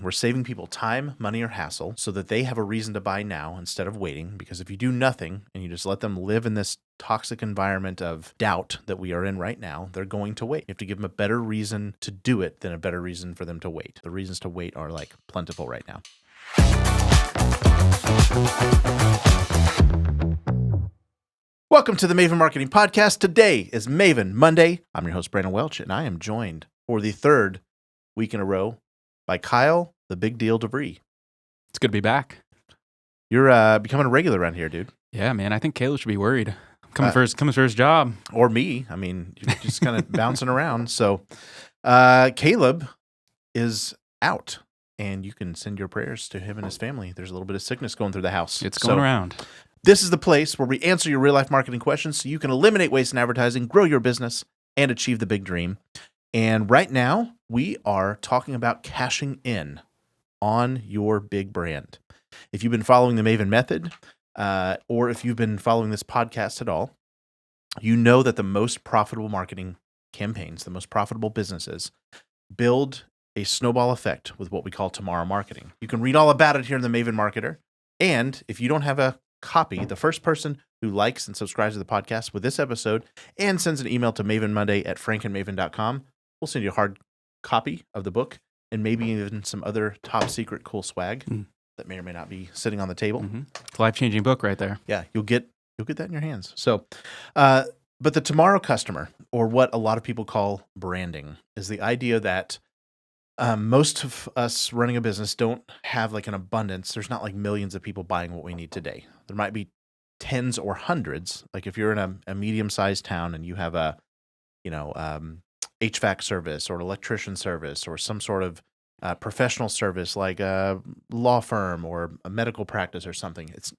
We're saving people time, money, or hassle so that they have a reason to buy now instead of waiting. Because if you do nothing and you just let them live in this toxic environment of doubt that we are in right now, they're going to wait. You have to give them a better reason to do it than a better reason for them to wait. The reasons to wait are like plentiful right now. Welcome to the Maven Marketing Podcast. Today is Maven Monday. I'm your host, Brandon Welch, and I am joined for the third week in a row by Kyle, the Big Deal DeVry. It's good to be back. You're becoming a regular around here, dude. Yeah, man. I think Caleb should be worried. Coming for his job. Or me. I mean, you're just kind of bouncing around. So Caleb is out, and you can send your prayers to him and his family. There's a little bit of sickness going through the house. It's going around. This is the place where we answer your real-life marketing questions so you can eliminate waste in advertising, grow your business, and achieve the big dream. And right now, we are talking about cashing in on your big brand. If you've been following the Maven method, or if you've been following this podcast at all, you know that the most profitable marketing campaigns, the most profitable businesses, build a snowball effect with what we call tomorrow marketing. You can read all about it here in the Maven Marketer. And if you don't have a copy, the first person who likes and subscribes to the podcast with this episode and sends an email to mavenmonday@frankandmaven.com, we'll send you a hard copy of the book and maybe even some other top secret cool swag that may or may not be sitting on the table. Mm-hmm. It's a life-changing book right there. Yeah, you'll get that in your hands. So, but the tomorrow customer, or what a lot of people call branding, is the idea that most of us running a business don't have like an abundance. There's not like millions of people buying what we need today. There might be tens or hundreds. Like if you're in a medium-sized town and you have a, HVAC service or an electrician service or some sort of professional service like a law firm or a medical practice or something. It's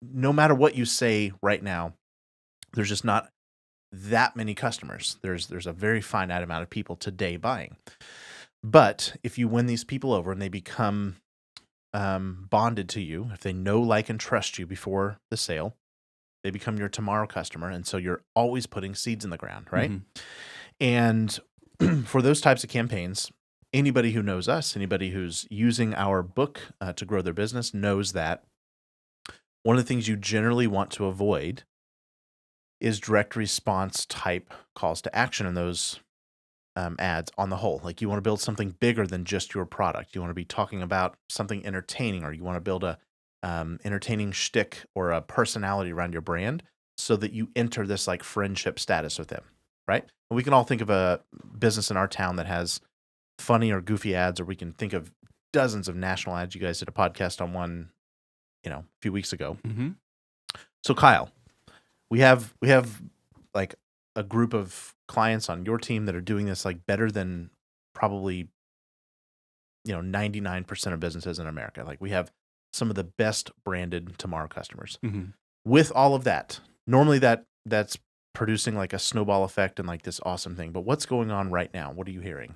no matter what you say right now, there's just not that many customers. There's a very finite amount of people today buying. But if you win these people over and they become bonded to you, if they know, like, and trust you before the sale, they become your tomorrow customer. And so you're always putting seeds in the ground, right? Mm-hmm. And for those types of campaigns, anybody who knows us, anybody who's using our book to grow their business knows that one of the things you generally want to avoid is direct response type calls to action in those ads on the whole. Like you want to build something bigger than just your product. You want to be talking about something entertaining, or you want to build a entertaining shtick or a personality around your brand so that you enter this like friendship status with them, right? And we can all think of a business in our town that has funny or goofy ads, or we can think of dozens of national ads. You guys did a podcast on one, a few weeks ago. Mm-hmm. So Kyle, we have like a group of clients on your team that are doing this like better than probably 99% of businesses in America. Like we have some of the best branded tomorrow customers. Mm-hmm. With all of that, normally that's producing like a snowball effect and like this awesome thing. But what's going on right now? What are you hearing?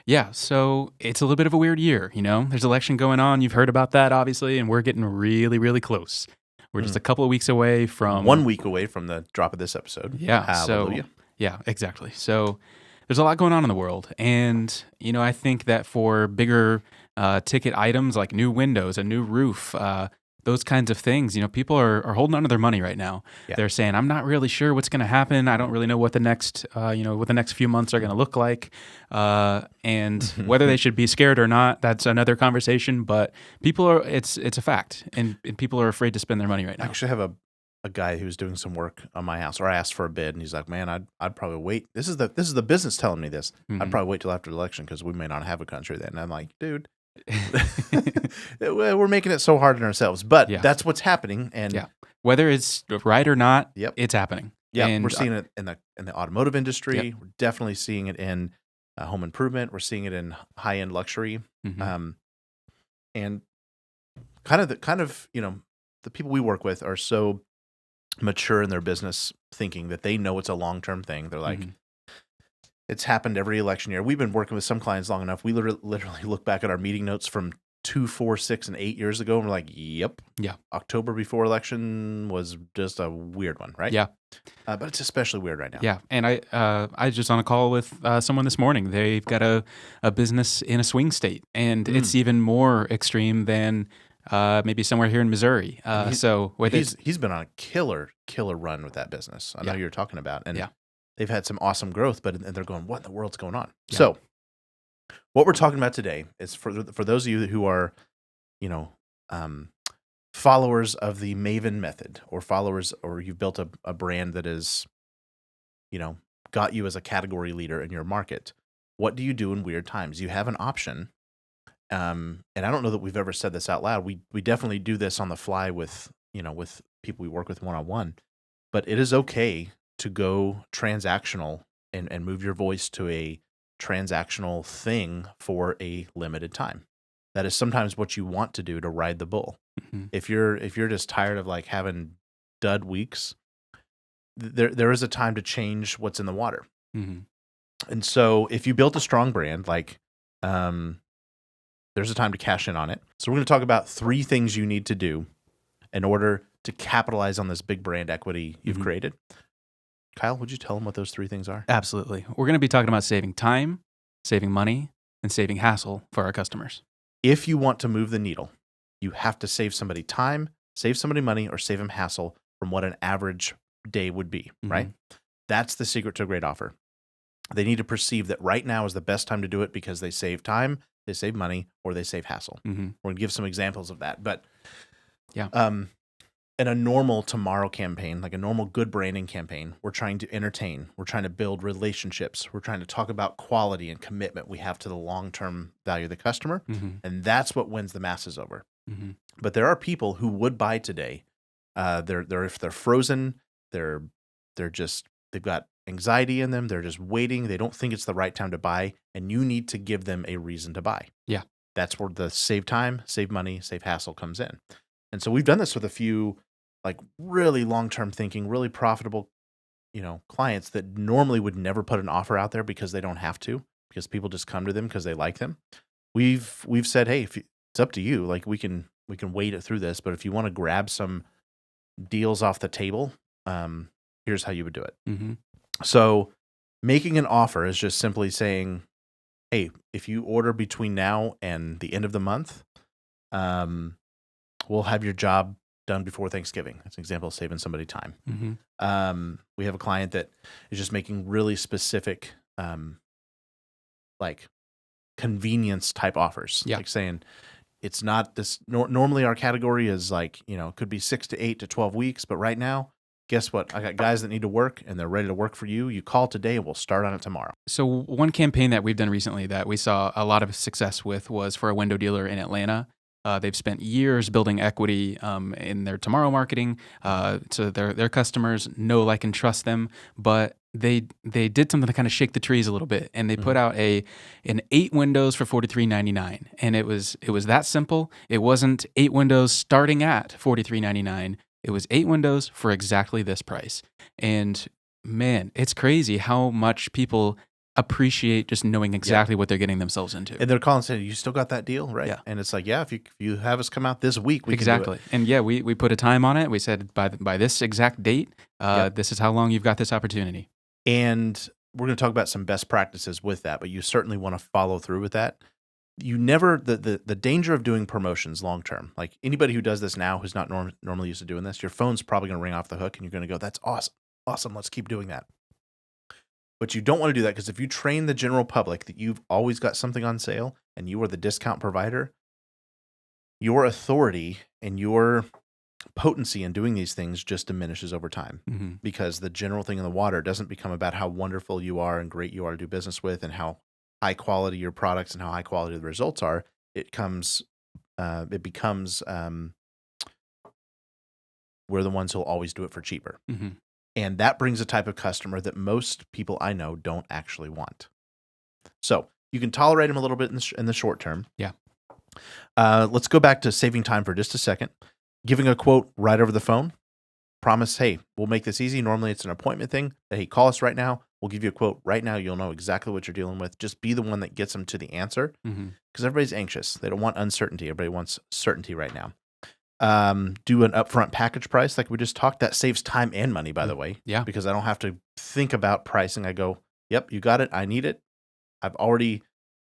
Yeah, so it's a little bit of a weird year, There's election going on. You've heard about that, obviously, and we're getting really, really close. We're just a couple of weeks away from... 1 week away from the drop of this episode. Yeah. Hallelujah. Yeah, exactly. So there's a lot going on in the world. And, I think that for bigger ticket items like new windows, a new roof, those kinds of things, people are holding on to their money right now. Yeah. They're saying, I'm not really sure what's going to happen. I don't really know what the next, what the next few months are going to look like. And whether they should be scared or not, that's another conversation. But people are, it's a fact. And people are afraid to spend their money right now. I actually have a guy who's doing some work on my house, or I asked for a bid, and he's like, man, I'd probably wait. This is the business telling me this. Mm-hmm. I'd probably wait till after the election because we may not have a country then. And I'm like, dude, we're making it so hard on ourselves, but that's what's happening. And whether it's right or not, it's happening. Yeah, and we're seeing it in the automotive industry. Yep. We're definitely seeing it in home improvement. We're seeing it in high end luxury, and kind of the people we work with are so mature in their business thinking that they know it's a long term thing. They're like. It's happened every election year. We've been working with some clients long enough. We literally look back at our meeting notes from 2, 4, 6, and 8 years ago, and we're like, yep. Yeah. October before election was just a weird one, right? Yeah. But it's especially weird right now. Yeah. And I just on a call with someone this morning. They've got a business in a swing state, and it's even more extreme than maybe somewhere here in Missouri. He's been on a killer run with that business. I know you're talking about, and they've had some awesome growth, but they're going, what in the world's going on? Yeah. So what we're talking about today is for those of you who are, followers of the Maven method, or you've built a brand that is, got you as a category leader in your market. What do you do in weird times? You have an option. And I don't know that we've ever said this out loud. We definitely do this on the fly with people we work with one-on-one, but it is okay to go transactional and move your voice to a transactional thing for a limited time. That is sometimes what you want to do to ride the bull. Mm-hmm. If you're just tired of like having dud weeks, there is a time to change what's in the water. Mm-hmm. And so if you built a strong brand, like there's a time to cash in on it. So we're going to talk about 3 things you need to do in order to capitalize on this big brand equity you've created. Kyle, would you tell them what those 3 things are? Absolutely. We're going to be talking about saving time, saving money, and saving hassle for our customers. If you want to move the needle, you have to save somebody time, save somebody money, or save them hassle from what an average day would be, right? That's the secret to a great offer. They need to perceive that right now is the best time to do it because they save time, they save money, or they save hassle. We're going to give some examples of that. But in a normal tomorrow campaign, like a normal good branding campaign, we're trying to entertain. We're trying to build relationships. We're trying to talk about quality and commitment we have to the long-term value of the customer. And that's what wins the masses over. But there are people who would buy today. They're frozen. They've got anxiety in them. They're just waiting. They don't think it's the right time to buy. And you need to give them a reason to buy. Yeah. That's where the save time, save money, save hassle comes in. And so we've done this with a few like really long-term thinking, really profitable, clients that normally would never put an offer out there because they don't have to, because people just come to them because they like them. We've said, hey, it's up to you. Like we can wait it through this, but if you want to grab some deals off the table, here's how you would do it. So making an offer is just simply saying, hey, if you order between now and the end of the month, we'll have your job done before Thanksgiving. That's an example of saving somebody time. We have a client that is just making really specific, like convenience type offers. Like saying it's not this. Normally our category is like, could be 6 to 8 to 12 weeks, but right now, guess what? I got guys that need to work and they're ready to work for you. You call today and we'll start on it tomorrow. So one campaign that we've done recently that we saw a lot of success with was for a window dealer in Atlanta. They've spent years building equity in their tomorrow marketing, so their customers know, like, and trust them. But they did something to kind of shake the trees a little bit, and they put out an 8 windows for $43.99, and it was that simple. It wasn't 8 windows starting at $43.99. It was 8 windows for exactly this price. And man, it's crazy how much people appreciate just knowing exactly what they're getting themselves into. And they're calling saying, you still got that deal, right? Yeah. And it's like, if you have us come out this week, we can do it. And we put a time on it. We said by this exact date, this is how long you've got this opportunity. And we're going to talk about some best practices with that, but you certainly want to follow through with that. You never, the danger of doing promotions long term, like anybody who does this now who's not normally used to doing this, your phone's probably going to ring off the hook and you're going to go, that's awesome, let's keep doing that. But you don't want to do that, because if you train the general public that you've always got something on sale and you are the discount provider, your authority and your potency in doing these things just diminishes over time, because the general thing in the water doesn't become about how wonderful you are and great you are to do business with and how high quality your products and how high quality the results are. It becomes we're the ones who'll always do it for cheaper. And that brings a type of customer that most people I know don't actually want. So you can tolerate them a little bit in the short term. Yeah. Let's go back to saving time for just a second. Giving a quote right over the phone. Promise, hey, we'll make this easy. Normally it's an appointment thing. Hey, call us right now. We'll give you a quote right now. You'll know exactly what you're dealing with. Just be the one that gets them to the answer, because everybody's anxious. They don't want uncertainty. Everybody wants certainty right now. Do an upfront package price like we just talked. That saves time and money, by the way. Yeah. Because I don't have to think about pricing. I go, yep, you got it. I need it. I've already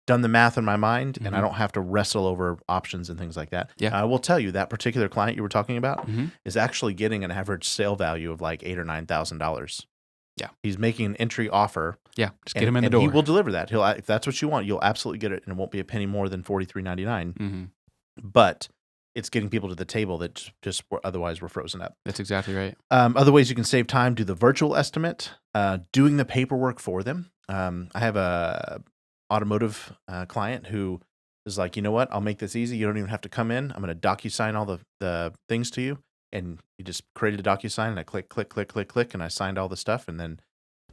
done the math in my mind, and I don't have to wrestle over options and things like that. Yeah. I will tell you that particular client you were talking about is actually getting an average sale value of like $8,000 or $9,000. Yeah. He's making an entry offer. Yeah. Just get him in the door. He will deliver that. If that's what you want, you'll absolutely get it, and it won't be a penny more than $43.99. But it's getting people to the table that just otherwise were frozen up. That's exactly right. Other ways you can save time: do the virtual estimate, doing the paperwork for them. I have a automotive client who is like, you know what? I'll make this easy. You don't even have to come in. I'm going to DocuSign all the things to you, and you just created a DocuSign, and I click, and I signed all the stuff, and then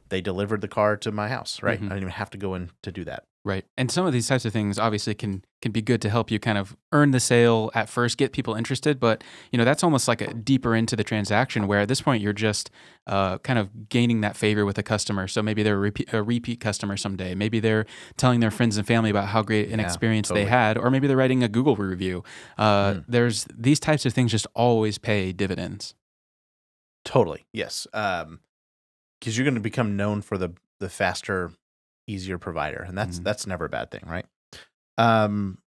they delivered the car to my house. Right? I didn't even have to go in to do that. Right. And some of these types of things obviously can be good to help you kind of earn the sale at first, get people interested. But, that's almost like a deeper into the transaction where at this point you're just kind of gaining that favor with a customer. So maybe they're a repeat customer someday. Maybe they're telling their friends and family about how great an experience they had, or maybe they're writing a Google review. There's these types of things just always pay dividends. Totally. Yes. Because you're going to become known for the faster, easier provider, and that's never a bad thing, right?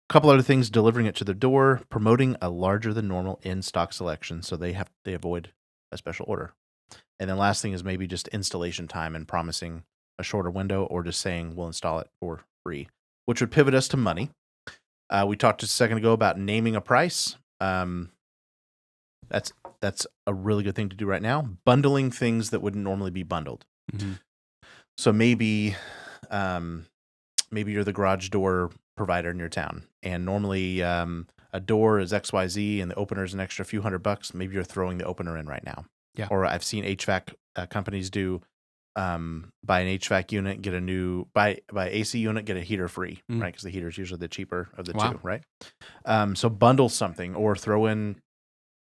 Couple other things: delivering it to their door, promoting a larger than normal in-stock selection, so they avoid a special order. And then last thing is maybe just installation time and promising a shorter window, or just saying we'll install it for free, which would pivot us to money. We talked just a second ago about naming a price. That's a really good thing to do right now. Bundling things that wouldn't normally be bundled. So maybe you're the garage door provider in your town, and normally a door is XYZ and the opener is an extra few $100. Maybe you're throwing the opener in right now. Yeah. Or I've seen HVAC companies do buy an HVAC unit, get a new buy AC unit, get a heater free, right? Because the heater is usually the cheaper of the two, right? So bundle something, or throw in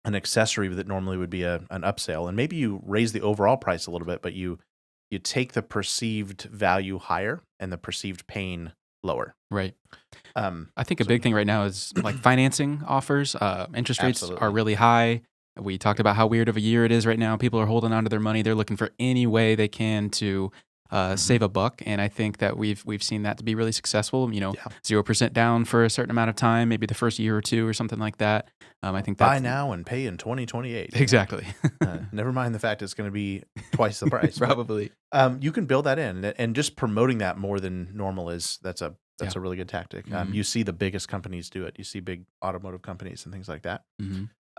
an accessory that normally would be an upsell, and maybe you raise the overall price a little bit, but you take the perceived value higher and the perceived pain lower. Right. I think a big thing right now is like financing offers. Interest rates are really high. We talked about how weird of a year it is right now. People are holding on to their money. They're looking for any way they can to save a buck, and I think that we've seen that to be really successful. 0% down for a certain amount of time, maybe the first year or two or something like that. I think buy now and pay in 2028. Exactly. Never mind the fact it's going to be twice the price. Probably. You can build that in, and just promoting that more than normal that's a really good tactic. You see the biggest companies do it. You see big automotive companies and things like that.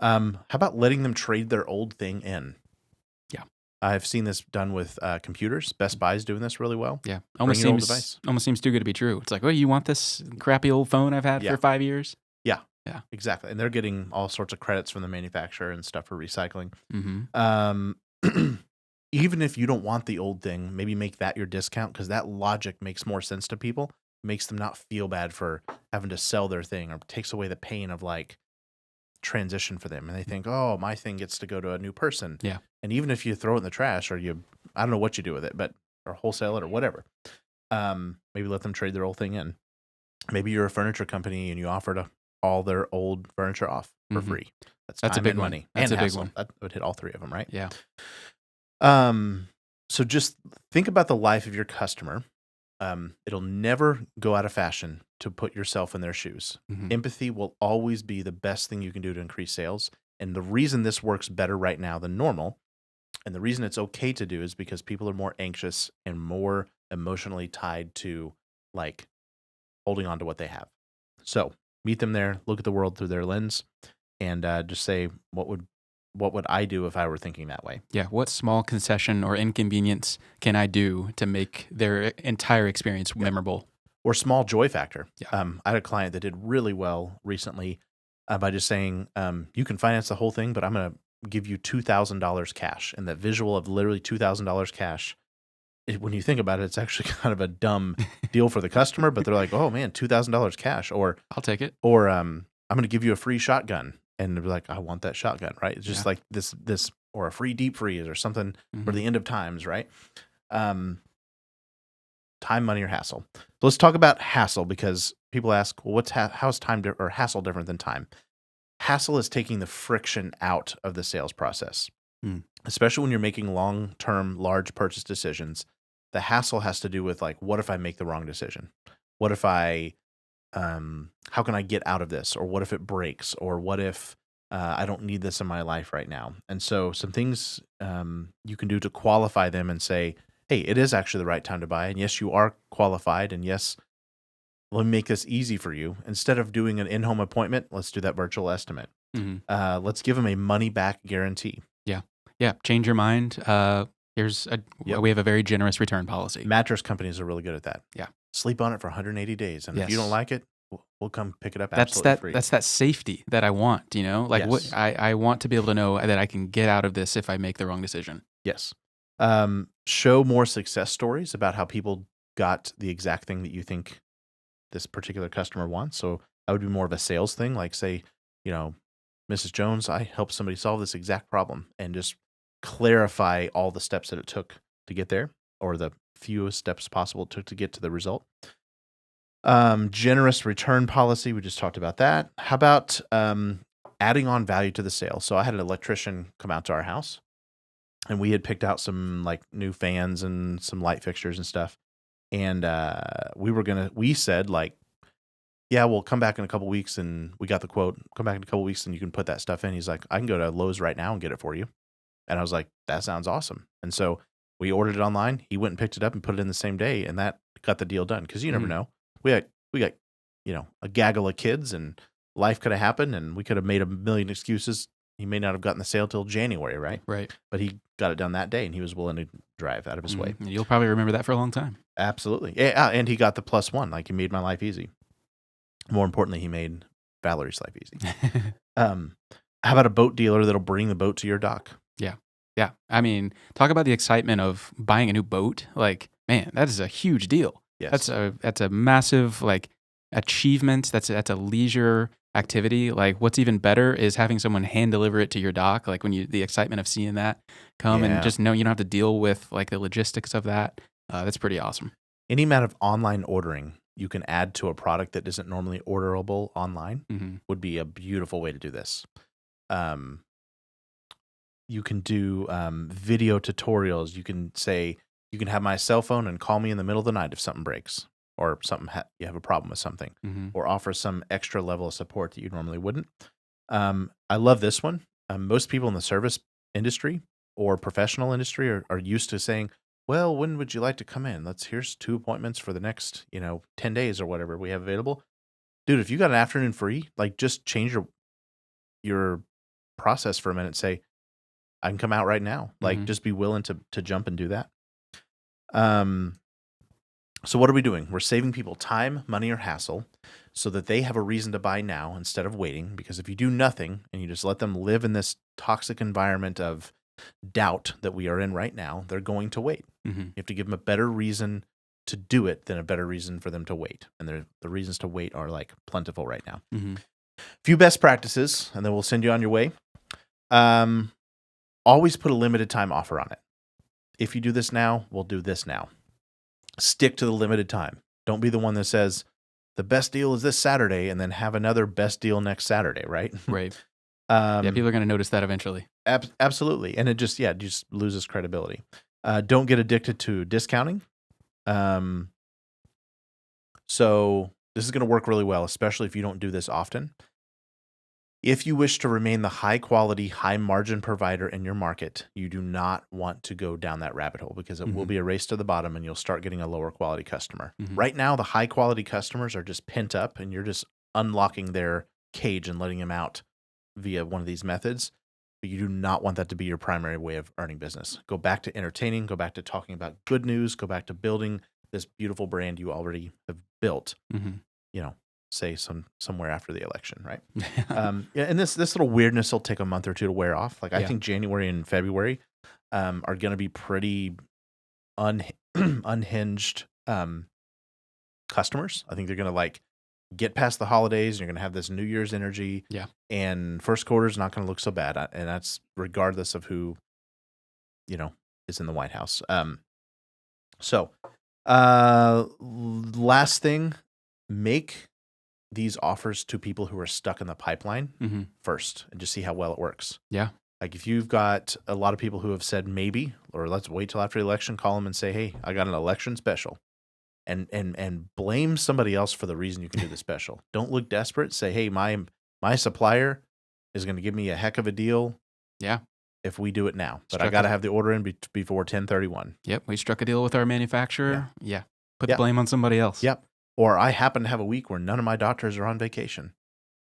How about letting them trade their old thing in? Yeah. I've seen this done with computers. Best Buy's doing this really well. Yeah. Almost seems too good to be true. It's like, well, you want this crappy old phone I've had for 5 years? Yeah. Yeah. Exactly. And they're getting all sorts of credits from the manufacturer and stuff for recycling. Even if you don't want the old thing, maybe make that your discount, because that logic makes more sense to people. It makes them not feel bad for having to sell their thing, or takes away the pain of like transition for them, and they think, oh, my thing gets to go to a new person. Yeah. And even if you throw it in the trash, or I don't know what you do with it, or wholesale it or whatever, maybe let them trade their old thing in. Maybe you're a furniture company and you offer to all their old furniture off for free. That's a big money. That's and a big one. That would hit all three of them, right? Yeah. So just think about the life of your customer. It'll never go out of fashion to put yourself in their shoes. Empathy will always be the best thing you can do to increase sales. And the reason this works better right now than normal, and the reason it's okay to do, is because people are more anxious and more emotionally tied to like holding on to what they have. So meet them there, look at the world through their lens, and just say, what would I do if I were thinking that way? Yeah. What small concession or inconvenience can I do to make their entire experience memorable? Or small joy factor. Yeah. I had a client that did really well recently by just saying, you can finance the whole thing, but I'm going to give you $2,000 cash. And that visual of literally $2,000 cash, when you think about it, it's actually kind of a dumb deal for the customer, but they're like, oh man, $2,000 cash. Or I'll take it. Or I'm going to give you a free shotgun. And they're like, I want that shotgun, right? It's just like this, or a free deep freeze or something for the end of times, right? time, money, or hassle. So let's talk about hassle, because people ask, well, how's time or hassle different than time? Hassle is taking the friction out of the sales process, Mm. especially when you're making long-term, large purchase decisions. The hassle has to do with like, what if I make the wrong decision? What if how can I get out of this? Or what if it breaks? Or what if I don't need this in my life right now? And so some things you can do to qualify them and say, hey, it is actually the right time to buy. And yes, you are qualified. And yes, let me make this easy for you. Instead of doing an in-home appointment, let's do that virtual estimate. Mm-hmm. Let's give them a money-back guarantee. Yeah. Change your mind. We have a very generous return policy. Mattress companies are really good at that. Yeah. Sleep on it for 180 days. And if you don't Yes. like it, we'll come pick it up That's absolutely free. That's that safety that I want, like Yes. I want to be able to know that I can get out of this if I make the wrong decision. Yes. Show more success stories about how people got the exact thing that you think this particular customer wants. So that would be more of a sales thing. Like say, Mrs. Jones, I helped somebody solve this exact problem, and just clarify all the steps that it took to get there, or the fewest steps possible it took to get to the result. Generous return policy. We just talked about that. How about adding on value to the sale? So I had an electrician come out to our house, and we had picked out some like new fans and some light fixtures and stuff. And we said like, yeah, we'll come back in a couple weeks, and we got the quote. Come back in a couple weeks and you can put that stuff in. He's like, I can go to Lowe's right now and get it for you. And I was like, that sounds awesome. And so we ordered it online. He went and picked it up and put it in the same day, and that got the deal done. Because you never know. We got a gaggle of kids, and life could have happened, and we could have made a million excuses. He may not have gotten the sale till January, right? Right. But he got it done that day, and he was willing to drive out of his way. And you'll probably remember that for a long time. Absolutely. Yeah, and he got the +1. Like, he made my life easy. More importantly, he made Valerie's life easy. How about a boat dealer that'll bring the boat to your dock? Yeah. I mean, talk about the excitement of buying a new boat. Like, man, that is a huge deal. Yes. That's a massive achievement. That's a leisure activity. Like, what's even better is having someone hand deliver it to your dock. Like, when the excitement of seeing that come and just know you don't have to deal with like the logistics of that. That's pretty awesome. Any amount of online ordering you can add to a product that isn't normally orderable online would be a beautiful way to do this. You can do video tutorials. You can say, you can have my cell phone and call me in the middle of the night if something breaks, or you have a problem with something, or offer some extra level of support that you normally wouldn't. I love this one. Most people in the service industry or professional industry are used to saying, well, when would you like to come in? Here's 2 appointments for the next, 10 days or whatever we have available. Dude, if you got an afternoon free, like, just change your process for a minute. Say, I can come out right now. Like, just be willing to jump and do that. So what are we doing? We're saving people time, money, or hassle so that they have a reason to buy now instead of waiting. Because if you do nothing and you just let them live in this toxic environment of doubt that we are in right now, they're going to wait. You have to give them a better reason to do it than a better reason for them to wait. And the reasons to wait are like plentiful right now. Few best practices, and then we'll send you on your way. Always put a limited time offer on it. If you do this now, we'll do this now. Stick to the limited time. Don't be the one that says, the best deal is this Saturday, and then have another best deal next Saturday, right? Right. People are going to notice that eventually. Absolutely. And it just loses credibility. Don't get addicted to discounting. So this is going to work really well, especially if you don't do this often. If you wish to remain the high quality, high margin provider in your market, you do not want to go down that rabbit hole, because it will be a race to the bottom and you'll start getting a lower quality customer. Right now, the high quality customers are just pent up, and you're just unlocking their cage and letting them out via one of these methods. But you do not want that to be your primary way of earning business. Go back to entertaining, go back to talking about good news, go back to building this beautiful brand you already have built. Say somewhere after the election, right? And this little weirdness will take a month or two to wear off. Like, I think January and February are going to be pretty unhinged customers. I think they're going to get past the holidays. You're going to have this New Year's energy. Yeah. And first quarter is not going to look so bad. And that's regardless of who, is in the White House. So Last thing, make these offers to people who are stuck in the pipeline first and just see how well it works. Yeah. Like if you've got a lot of people who have said maybe, or let's wait till after the election, call them and say, hey, I got an election special. And blame somebody else for the reason you can do the special. Don't look desperate. Say, hey, my supplier is going to give me a heck of a deal. Yeah. If we do it now, but I got to have the order in before 10/31. Yep. We struck a deal with our manufacturer. Yeah. Put the Yep. blame on somebody else. Yep. Or I happen to have a week where none of my doctors are on vacation.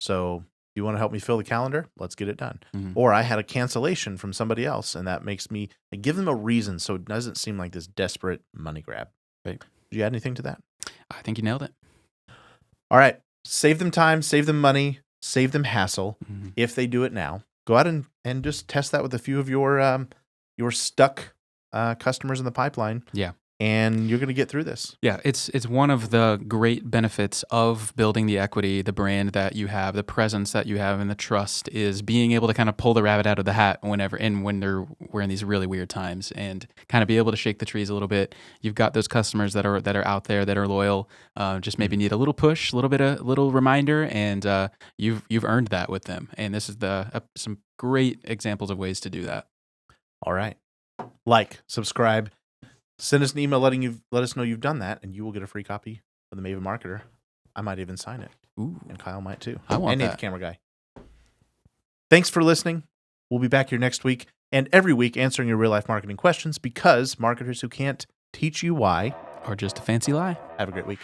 So you want to help me fill the calendar? Let's get it done. Or I had a cancellation from somebody else, and that makes me give them a reason so it doesn't seem like this desperate money grab. Right. Did you add anything to that? I think you nailed it. All right. Save them time, save them money, save them hassle if they do it now. Go out and just test that with a few of your stuck customers in the pipeline. Yeah. And you're going to get through this. Yeah, it's one of the great benefits of building the equity, the brand that you have, the presence that you have, and the trust is being able to kind of pull the rabbit out of the hat when we're in these really weird times, and kind of be able to shake the trees a little bit. You've got those customers that are out there that are loyal, just maybe need a little push, a little reminder, and you've earned that with them. And this is some great examples of ways to do that. All right, like, subscribe. Send us an email let us know you've done that, and you will get a free copy of the Maven Marketer. I might even sign it. Ooh. And Kyle might too. I want and that. Nate, the camera guy. Thanks for listening. We'll be back here next week and every week answering your real-life marketing questions, because marketers who can't teach you why Or just a fancy lie. have a great week.